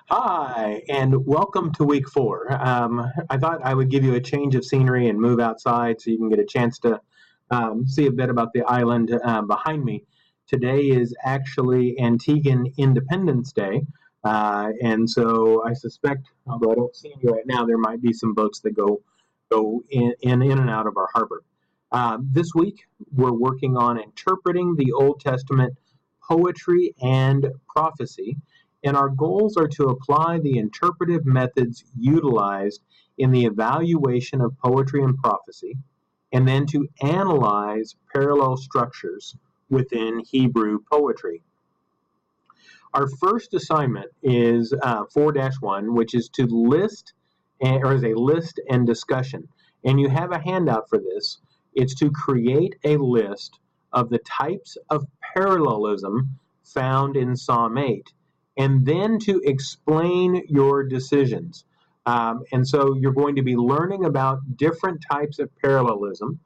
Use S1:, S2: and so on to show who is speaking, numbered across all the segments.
S1: Hi, and welcome to week 4. I thought I would give you a change of scenery and move outside so you can get a chance to see a bit about the island behind me. Today is actually Antiguan Independence Day, and so I suspect, although I don't see any right now, there might be some boats that go in and out of our harbor. This week, we're working on interpreting the Old Testament poetry and prophecy, and our goals are to apply the interpretive methods utilized in the evaluation of poetry and prophecy, and then to analyze parallel structures within Hebrew poetry. Our first assignment is 4-1, which is to list, or is a list and discussion. And you have a handout for this. It's to create a list of the types of parallelism found in Psalm 8, and then to explain your decisions. And so you're going to be learning about different types of parallelism.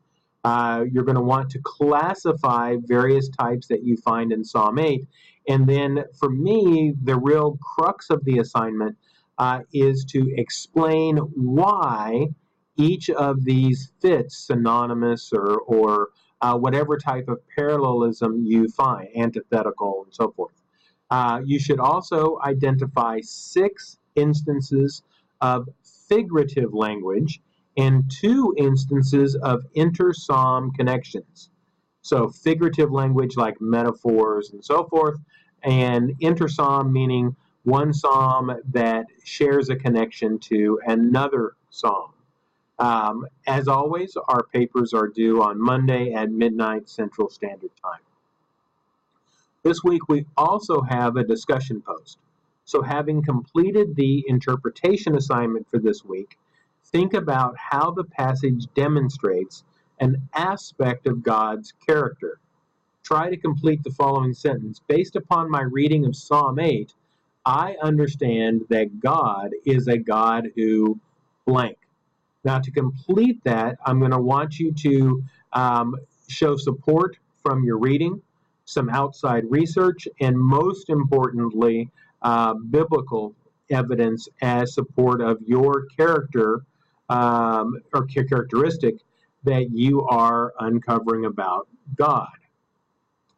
S1: You're going to want to classify various types that you find in Psalm 8. And then for me, the real crux of the assignment is to explain why each of these fits synonymous or whatever type of parallelism you find, antithetical and so forth. You should also identify 6 instances of figurative language and 2 instances of inter-psalm connections. So figurative language like metaphors and so forth, and inter-psalm meaning one psalm that shares a connection to another psalm. As always, our papers are due on Monday at midnight Central Standard Time. This week we also have a discussion post. So having completed the interpretation assignment for this week, think about how the passage demonstrates an aspect of God's character. Try to complete the following sentence. Based upon my reading of Psalm 8, I understand that God is a God who blank. Now, to complete that, I'm going to want you to show support from your reading, some outside research, and most importantly, biblical evidence as support of your character or characteristic that you are uncovering about God.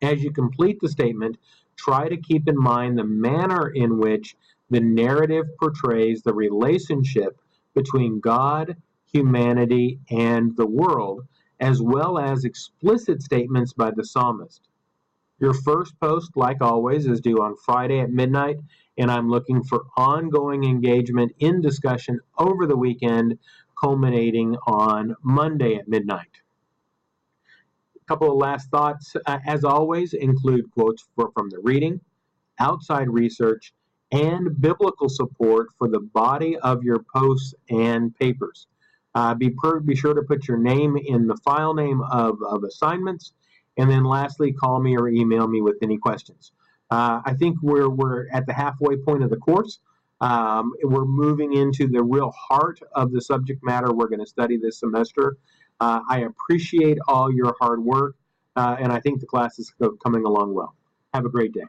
S1: As you complete the statement, try to keep in mind the manner in which the narrative portrays the relationship between God, humanity, and the world, as well as explicit statements by the psalmist. Your first post, like always, is due on Friday at midnight, and I'm looking for ongoing engagement in discussion over the weekend, culminating on Monday at midnight. A couple of last thoughts. As always, include quotes from the reading, outside research, and biblical support for the body of your posts and papers. Be sure to put your name in the file name of assignments. And then lastly, call me or email me with any questions. I think we're at the halfway point of the course. We're moving into the real heart of the subject matter we're going to study this semester. I appreciate all your hard work, and I think the class is coming along well. Have a great day.